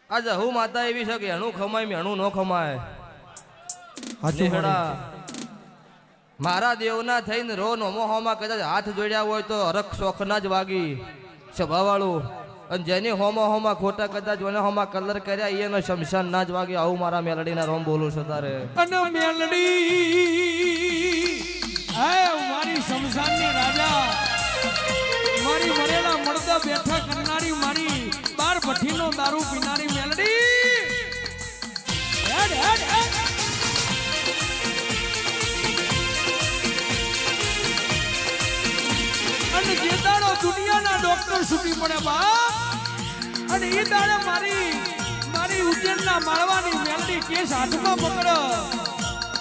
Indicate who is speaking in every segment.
Speaker 1: આજે હું માતા એવી છે કે એનું ખમાય મેણું ન ખમાય. મારા દેવના થઈને રો નોમોહોમાં કદાચ હાથ જોડ્યા હોય તો હરખ શોખના જ વાગી સ્વભાવવાળું. અને જેની હોમાં ખોટા કદાચ હોમાં કલર કર્યા એનો શમશાન ના જ વાગે. આવું મારા મેલડીના રોમ બોલું છું તારે.
Speaker 2: અને મેલડી મારી શમશાનની રાજા, મારી મરેલા મળતા બેઠા કરનારી, મારી બાર ભઠ્ઠીનો દારૂ પીનારી મેલડી. હેડ હેડ હેડ. અને જે દાડો દુનિયાના ડોક્ટર છૂટી પડે બાપ, અને એ દાડે મારી ઉજ્જૈનના માળવાની મેલડી કેસ હાથમાં પકડ.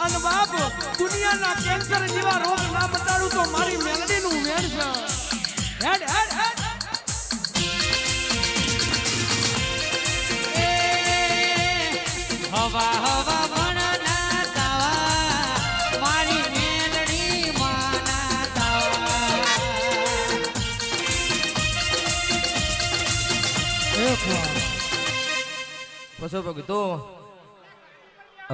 Speaker 2: અને બાપ દુનિયાના કેન્સર જેવા રોગ ના બતાડું તો મારી મેલડીનું વેણ છે. હેડ હેડ હેડ.
Speaker 3: હવા હવા વણના તાવા, મારી મેલડી માના તાવા.
Speaker 1: પછી ભગતો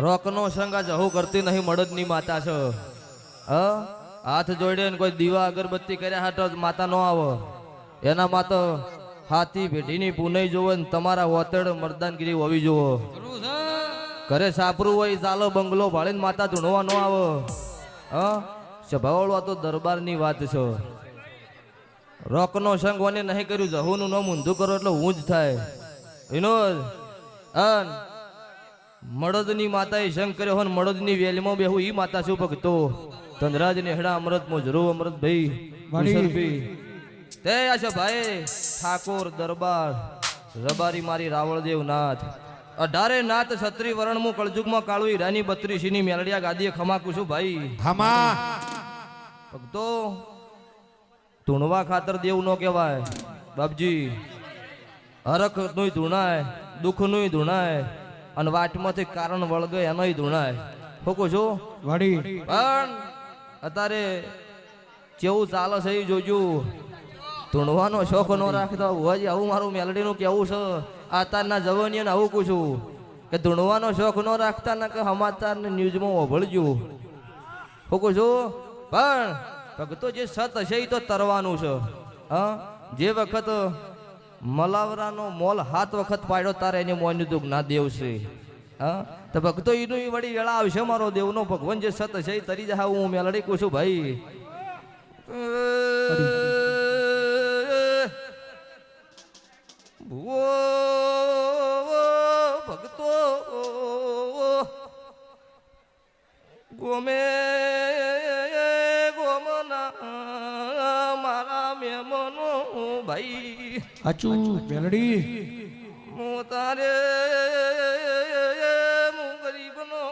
Speaker 1: રોકનો સંગ આજ હું કરતી નહીં, મળદની માતા છે. હાથ જોડે ને કોઈ દીવા અગરબત્તી કર્યા હાટો માતા નો આવો. એના માતો હાથી ભેટીની પુનઈ જોવો ને તમારા વોતેડ મરદાનગીરી હોવી જોવો. ઘરે સાપરું હોય ચાલો બંગલો ભાળીને માતા ધૂણવા નો આવો. સ્વભાવવાળો તો દરબારની વાત છે. રોકનો સંગ ઓને નહીં કર્યું, જહુનું નામ ઊંધું કરો એટલે હું જ થાય. વિનોદ મળદની માતાએ સંગ કર્યો હોય, મળદની વેલમાં બેહું ઈ માતા શું ભક્તો. ધનરાજ નેહડા અમૃત મોજરો અમૃતભાઈ તે આ છે ભાઈ ઠાકોર દરબાર રબારી મારી રાવળદેવ નાથ 18 નાથ છત્રી વરણમું કળજુગમાં કાળું હીરાની 32 ની મેલડિયા ગાદીએ ખમાકું છું ભાઈ.
Speaker 4: હમા
Speaker 1: ભક્તો ધૂણવા ખાતર દેવ નો કહેવાય બાપજી. હરખ નું ધૂણાય, દુઃખ નું ધૂણાય, અને વાટમાંથી કારણ વળગે એનોય ધૂણાય. ફોકો છો
Speaker 2: વાડી.
Speaker 1: પણ અત્યારે કેવું ચાલે છે એ જોજો. ધૂણવાનો શોખ ન રાખતો હોય. આવું મારું મેલડીનું કેવું છે. અત્યારના જવાનીઓને આવું પૂછું કે ધૂણવાનો શોખ ન રાખતા ને કે સમાચાર ને ન્યૂઝમાં ઓભળજો. ફોકો છો પણ ભક્તો જે સત હશે એ તો તરવાનું છે. જે વખત મલાવરાનો મોલ 7 વખત પાડ્યો તારે એને મોયનું દુઃખ ના દેવ છે. તો ભક્તો એનું વળી વેળા આવશે મારો દેવનો. ભગવાન જે સત છે એ તરી જાય. હું મેલડી કહું છું ભાઈ. ભક્તો ગોમે મારા મેમનો ભાઈ.
Speaker 2: સાચું મેલડી.
Speaker 1: હું તારે હું ગરીબનો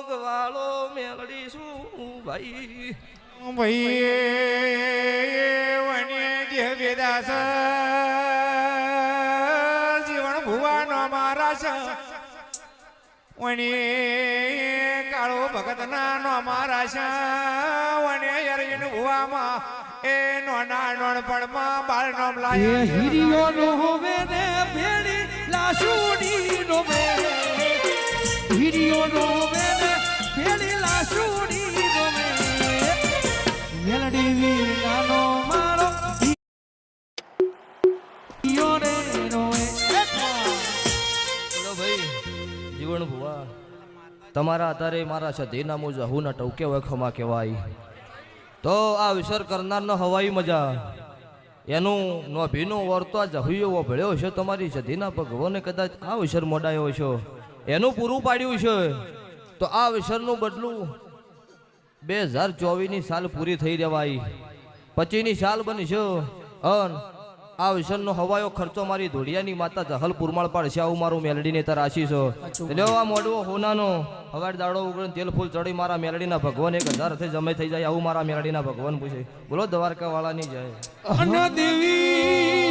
Speaker 1: ગવાળો મેલડી છું ભાઈ.
Speaker 4: વેદાસ જીવન ભુવાનો મારા છે. કાળો ભગત નાનો મારા છે. અર્જુન ભુવામાં એ નોના નોણપણમાં બાળ નોમ લાય.
Speaker 2: હીરિયો નો હોવે ને ભેડી લાશુડી નો વે. હીરિયો નો હોવે ને ભેડી લાશુડી નો વે. મેલડી વીરાનો મારો હીરિયો રે નો વે.
Speaker 1: બોલો ભાઈ જીવન ભુવા તમારા અત્યારે મારા સધીના મુજ હુના ટવકે વખમાં કહેવાય. તો આ વિસર કરનારનો હવાઈ મજા એનું નોભીનો વર્તો આ જહુયો ભળ્યો છે. તમારી સધીના ભગવાને કદાચ આ વિસર મોડાયો છે, એનું પૂરું પાડ્યું છે. તો આ વિસરનું બદલું 2024ની સાલ પૂરી થઈ રહેવાય, 25ની સાલ બની છે. અન આ વિસરનો હવાયો ખર્ચો મારી ધોડિયાની માતા જહલ પુરમાળ પાડશે. આવું મારું મેલડીને તરાશી છે. એટલે આ મોડવો હોનાનો હવાડ દાડો ઉગડે તેલ ફૂલ ચડી મારા મેલડીના ભગવાન 1000 થી જમે થઈ જાય. આવું મારા મેલડીના ભગવાન પૂછે. બોલો દ્વારકા વાળાની જય.
Speaker 2: અન દેવી